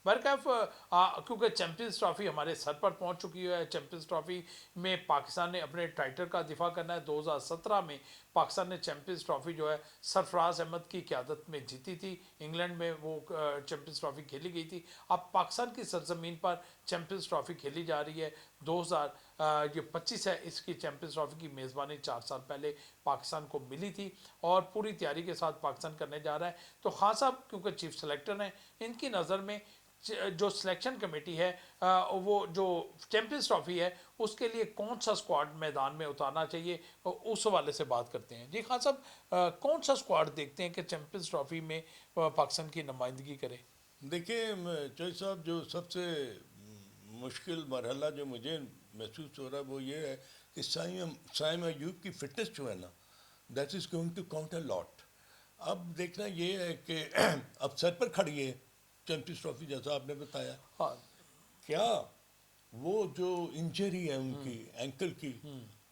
बरकैफ क्योंकि champions trophy हमारे sir पर पहुंच चुकी है। चैंपियंस ट्रॉफी में पाकिस्तान ने अपने टाइटल का दिफा करना है। 2017 में पाकिस्तान ने चैंपियंस ट्रॉफी जो है सरफराज अहमद की क़यादत में जीती थी। इंग्लैंड में वो चैंपियंस ट्रॉफी खेली गई थी। अब पाकिस्तान की सरजमीन पर चैंपियंस ट्रॉफी खेली जा रही है। 2025 है, इसकी चैंपियंस ट्रॉफी की मेज़बानी 4 साल पहले पाकिस्तान को मिली थी और पूरी तैयारी के साथ पाकिस्तान करने जा रहा है। तो खान साहब क्योंकि चीफ सेलेक्टर हैं, इनकी नज़र में जो सिलेक्शन कमेटी है, वो जो चैंपियंस ट्रॉफी है उसके लिए कौन सा स्क्वाड मैदान में उतारना चाहिए, उस हवाले से बात करते हैं। जी खान साहब, कौन सा स्क्वाड देखते हैं कि चैंपियंस ट्रॉफी में पाकिस्तान की नुमाइंदगी करे? देखिए चौधरी साहब, जो सबसे मुश्किल मरहला जो मुझे महसूस हो रहा है वो ये है कि साइम अयूब की फिटनेस जो है ना, that is going to count a lot. अब देखना ये है कि अब सर पर खड़ी है चैंपियंस ट्रॉफी, जैसा आपने बताया। हाँ। क्या वो जो इंजरी है उनकी एंकल की,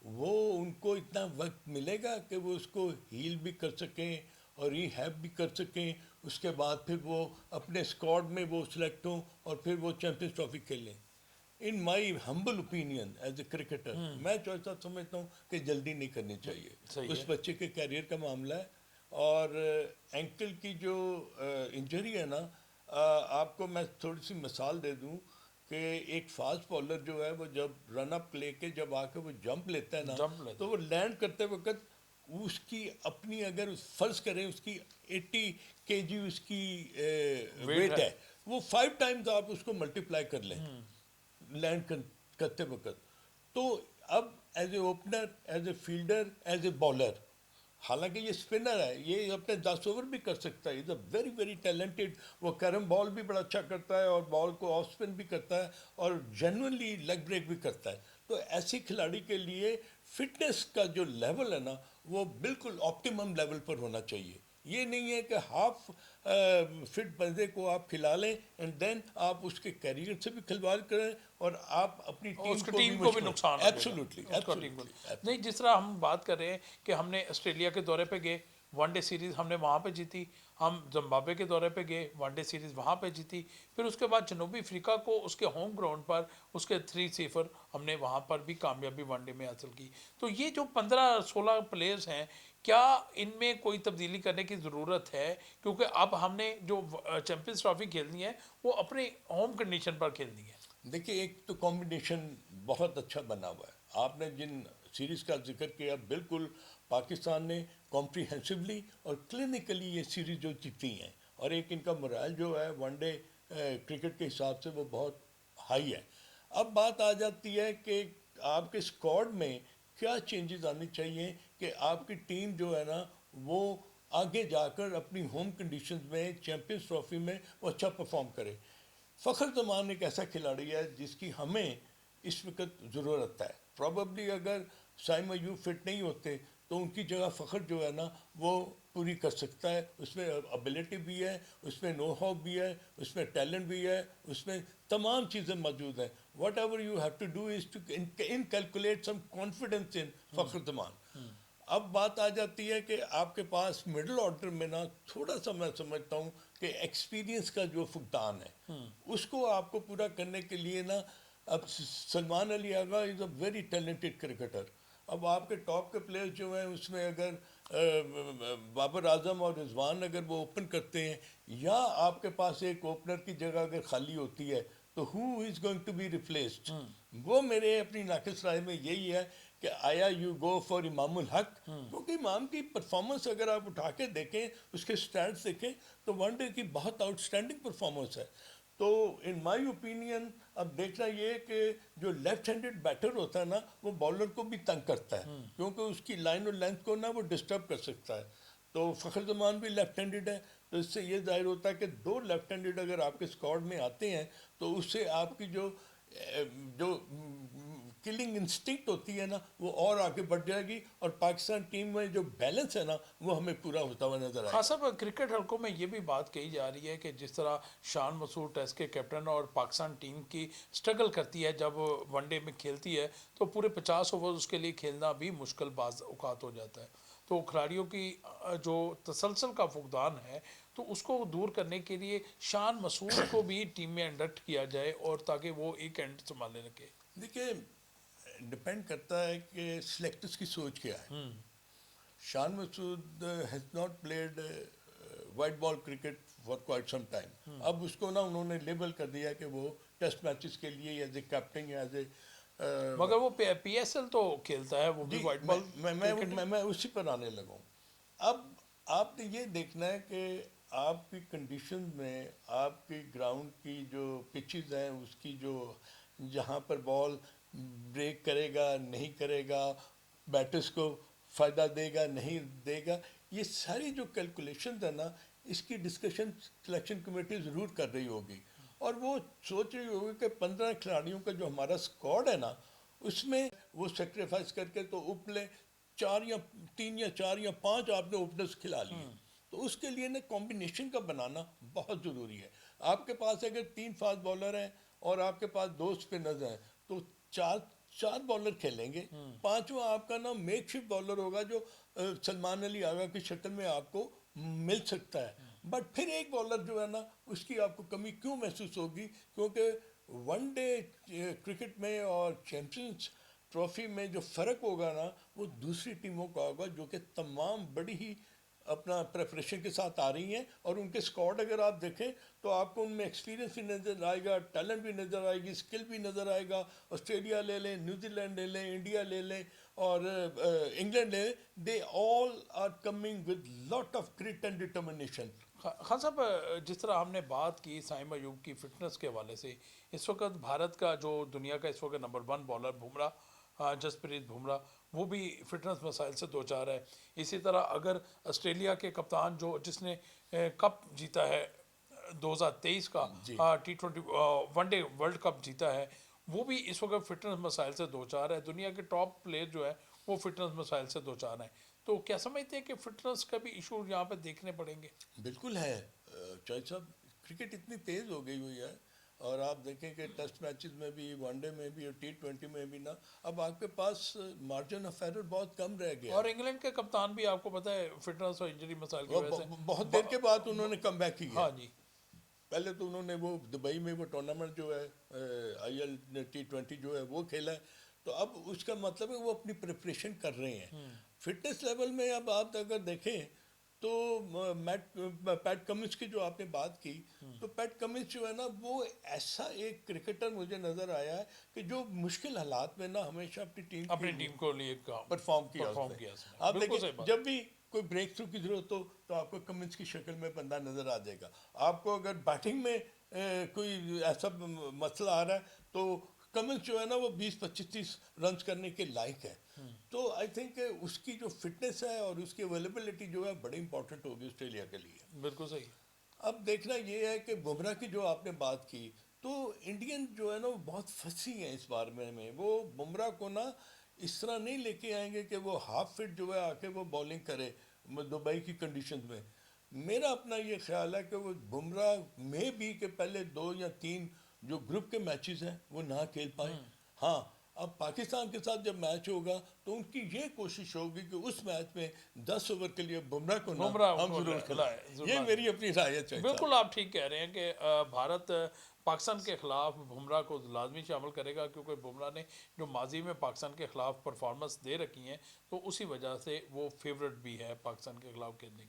वो उनको इतना वक्त मिलेगा कि वो उसको हील भी कर सकें और रिहैब भी कर सकें, उसके बाद फिर वो अपने स्क्वाड में वो सिलेक्ट हों और फिर वो चैंपियंस ट्रॉफी खेलें? In my humble opinion as a cricketer, मैं ऐसा समझता हूँ कि जल्दी नहीं करनी चाहिए। सही उस है। बच्चे के कैरियर का मामला है। और एंकल की जो इंजरी है ना, आपको मैं थोड़ी सी मिसाल दे दूँ कि एक फास्ट बॉलर जो है वो जब रन अप लेके जब आके वो जंप लेता है ना, जंप तो लेते वो लैंड करते वक्त उसकी अपनी, अगर फर्ज करें उसकी 80 केजी उसकी वेट वेट है। है, वो 5 टाइम्स आप उसको मल्टीप्लाई कर लें लैंड करते वक्त। तो अब as a opener, as a fielder, as a bowler, हालांकि ये स्पिनर है, ये अपने 10 ओवर भी कर सकता है, is a very very talented. वो कैरम बॉल भी बड़ा अच्छा करता है और बॉल को ऑफ स्पिन भी करता है और जेनुअनली लेग ब्रेक भी करता है। तो ऐसे खिलाड़ी के लिए फिटनेस का जो लेवल है ना, वो बिल्कुल ऑप्टिमम लेवल पर होना चाहिए। ये नहीं है कि हाफ फिट बंदे को आप खिला लें एंड देन आप उसके करियर से भी खिलवाड़ करें और आप अपनी और टीम उसकी को भी टीम को भी मुश्किल। नुकसान हो जाएगा। एब्सोल्युटली उसका टीम को एब्सोल्युटली नहीं, एब्सोल्युटली। जिस तरह हम बात कर रहे हैं कि हमने ऑस्ट्रेलिया के दौरे पे गए, वनडे सीरीज़ हमने वहाँ पे जीती। हम जिम्बाब्वे के दौरे पे गए, वनडे सीरीज़ वहाँ पे जीती। फिर उसके बाद जनूबी अफ्रीका को उसके होम ग्राउंड पर उसके 3-0 हमने वहाँ पर भी कामयाबी वनडे में हासिल की। तो ये जो 15-16 प्लेयर्स हैं, क्या इनमें कोई तब्दीली करने की ज़रूरत है? क्योंकि अब हमने जो चैंपियंस ट्रॉफी खेलनी है वो अपने होम कंडीशन पर खेलनी है। देखिए, एक तो कॉम्बिनेशन बहुत अच्छा बना हुआ है। आपने जिन सीरीज़ का जिक्र किया, बिल्कुल पाकिस्तान ने कॉम्प्रिहेंसिवली और क्लिनिकली ये सीरीज़ जो जीती हैं, और एक इनका मोराल जो है वनडे क्रिकेट के हिसाब से वो बहुत हाई है। अब बात आ जाती है कि आपके स्क्वाड में क्या चेंजेस आने चाहिए कि आपकी टीम जो है ना, वो आगे जाकर अपनी होम कंडीशंस में चैंपियंस ट्रॉफी में वो अच्छा परफॉर्म करे। फ़खर जमान एक ऐसा खिलाड़ी है जिसकी हमें इस वक्त ज़रूरत है। प्रॉबली अगर साइम अयूब फिट नहीं होते तो उनकी जगह फ़खर जो है ना, वो पूरी कर सकता है। उसमें एबिलिटी भी है, उसमें नो हाउ भी है, उसमें टैलेंट भी है, उसमें तमाम चीज़ें मौजूद हैं। Whatever you have to do is to inculcate some confidence in Fakhar Zaman. अब बात आ जाती है कि आपके पास मिडिल ऑर्डर में ना, थोड़ा सा मैं समझता हूँ कि एक्सपीरियंस का जो फुकदान है उसको आपको पूरा करने के लिए ना, अब Salman Ali Agha is a very talented cricketer. अब आपके टॉप के प्लेयर्स जो हैं उसमें अगर बाबर आजम और रिजवान अगर वो ओपन करते हैं, या आपके पास एक ओपनर की जगह अगर खाली होती है, तो who is going to be replaced? वो मेरे अपनी नाकिस राय में यही है कि आया you go for Imamul Haq, क्योंकि इमाम की परफॉर्मेंस अगर आप उठा के देखें, उसके स्टैट्स देखें, तो वनडे की बहुत आउटस्टैंडिंग परफॉर्मेंस है। तो इन माय ओपिनियन अब देखना ये कि जो लेफ्ट हैंडेड बैटर होता है ना, वो बॉलर को भी तंग करता है, क्योंकि उसकी लाइन और लेंथ को ना वो डिस्टर्ब कर सकता है। तो फ़खर जमान भी लेफ्ट हैंडेड है, तो इससे ये जाहिर होता है कि दो लेफ्ट हैंडेड अगर आपके स्क्वाड में आते हैं, तो उससे आपकी जो किलिंग इंस्टिंक्ट होती है ना, वो और आगे बढ़ जाएगी और पाकिस्तान टीम में जो बैलेंस है ना, वो हमें पूरा होता हुआ नजर हाँ आएगा। साहब, क्रिकेट हलकों में ये भी बात कही जा रही है कि जिस तरह शान मसूद टेस्ट के कैप्टन और पाकिस्तान टीम की स्ट्रगल करती है जब वनडे में खेलती है, तो पूरे 50 ओवर उसके लिए खेलना भी मुश्किल बाज औकात हो जाता है। तो खिलाड़ियों की जो तसलसल का फुकदान है तो उसको दूर करने के लिए शान मसूद को भी टीम में इंडक्ट किया जाए और ताकि वो एक एंड संभालने लगे। देखिए, डिपेंड करता है कि सिलेक्टर्स की सोच क्या है। Shan Masood has not played white ball cricket for quite some time. अब उसको ना उन्होंने लेबल कर दिया कि वो टेस्ट मैचेस के लिए as a captain, as a मगर वो पीएसएल तो खेलता है, वो भी जी, वाइट मैं बॉल मैं मैं क्रिकेट। मैं उसी पर आने लगा हूँ। अब आपने ये देखना है कि आपकी कंडीशन में आपकी ग्राउंड की जो पिचेस हैं उसकी जो जहाँ पर बॉल ब्रेक करेगा नहीं करेगा, बैटर्स को फ़ायदा देगा नहीं देगा, ये सारी जो कैलकुलेशन है ना, इसकी डिस्कशन सिलेक्शन कमेटी ज़रूर कर रही होगी। और वो सोच रही होगी कि 15 खिलाड़ियों का जो हमारा स्क्वाड है ना, उसमें वो सेक्रीफाइस करके तो उपले 4 या 3 या 4 या 5 आपने ओपनर्स खिला लिए, तो उसके लिए ना कॉम्बिनेशन का बनाना बहुत ज़रूरी है। आपके पास अगर 3 फास्ट बॉलर हैं और आपके पास 2 स्पिनर्स हैं, तो चार चार बॉलर खेलेंगे, पांचवा आपका ना मेकशिफ्ट बॉलर होगा जो सलमान अली आगा की शक्ल में आपको मिल सकता है। बट फिर एक बॉलर जो है ना, उसकी आपको कमी क्यों महसूस होगी? क्योंकि वनडे क्रिकेट में और चैंपियंस ट्रॉफी में जो फ़र्क होगा ना, वो दूसरी टीमों का होगा जो कि तमाम बड़ी ही अपना प्रेपरेशन के साथ आ रही हैं। और उनके स्क्वाड अगर आप देखें तो आपको उनमें एक्सपीरियंस भी नज़र आएगा, टैलेंट भी नज़र आएगी, स्किल भी नज़र आएगा। ऑस्ट्रेलिया ले लें, न्यूजीलैंड ले लें, इंडिया ले लें और इंग्लैंड ले लें, they all are coming with lot of grit and determination. Khan साहब, जिस तरह हमने बात की साइम अयूब की फिटनेस के हवाले से, इस वक्त भारत का जो दुनिया का इस वक्त नंबर 1 बॉलर बुमराह, जसप्रीत बुमराह, वो भी फिटनेस मसाइल से दो चार है। इसी तरह अगर ऑस्ट्रेलिया के कप्तान जो जिसने कप जीता है 2023 का, जी, T20 वनडे वर्ल्ड कप जीता है, वो भी इस वक्त फिटनेस मसाइल से दो चार है। दुनिया के टॉप प्लेयर जो है वो फिटनेस मसाइल से दो चार हैं। तो क्या समझते हैं कि फिटनेस का भी इशू यहाँ पे देखने पड़ेंगे? बिल्कुल है। चौधरी साहब, क्रिकेट इतनी तेज़ हो गई हुई है, और आप देखें कि टेस्ट मैचेस में भी, वनडे में भी और T20 में भी ना, अब आपके पास मार्जिन ऑफ एरर बहुत कम रह गया और है। इंग्लैंड के कप्तान भी आपको पता है फिटनेस और इंजरी मसाइल की वो वजह से बहुत देर के ब, बाद उन्होंने कम बैक किया हाँ है। जी। पहले तो उन्होंने वो दुबई में वो टूर्नामेंट जो है IL T20 जो है वो खेला है, तो अब उसका मतलब है वो अपनी प्रिपरेशन कर रहे हैं। फिटनेस लेवल में अब आप अगर देखें तो पैट कमिंस की जो आपने बात की, तो पैट कमिंस जो है ना, वो ऐसा एक क्रिकेटर मुझे नज़र आया है कि जो मुश्किल हालात में ना हमेशा अपनी टीम अपनी की टीम को लिए काम परफॉर्म किया परफॉर्म उसने। किया उसने, आप बिल्कुल देखिए, सही बात। जब भी कोई ब्रेक थ्रू की जरूरत हो तो आपको कमिंस की शक्ल में बंदा नजर आ जाएगा। आपको अगर बैटिंग में कोई ऐसा मसला आ रहा है, तो कमिंस जो है ना वो 20 25 30 रन करने के लायक है। तो आई थिंक उसकी जो फिटनेस है और उसकी अवेलेबिलिटी जो है बड़ी इंपॉर्टेंट होगी ऑस्ट्रेलिया के लिए। बिल्कुल सही। अब देखना ये है कि बुमराह की जो आपने बात की, तो इंडियन जो है ना वो बहुत फंसी हैं इस बार में वो बुमराह को ना इस तरह नहीं लेके आएंगे कि वो हाफ फिट जो है आके वो बॉलिंग करे दुबई की कंडीशंस में। मेरा अपना ये ख्याल है कि वो बुमराह में भी के पहले 2 या 3 जो ग्रुप के मैचेस हैं वो ना खेल पाए। हाँ, अब पाकिस्तान के साथ जब मैच होगा तो उनकी ये कोशिश होगी कि उस मैच में 10 ओवर के लिए बुमराह को ना बुमराह हम को ज़रूर लाए खिलाएं। जरूर ये लाए। मेरी अपनी राय है चाचा। बिल्कुल आप ठीक कह रहे हैं कि भारत पाकिस्तान के खिलाफ बुमराह को लाजमी शामिल करेगा, क्योंकि बुमराह ने जो माजी में पाकिस्तान के खिलाफ परफॉर्मेंस दे रखी हैं तो उसी वजह से वो फेवरेट भी है पाकिस्तान के खिलाफ खेलने के।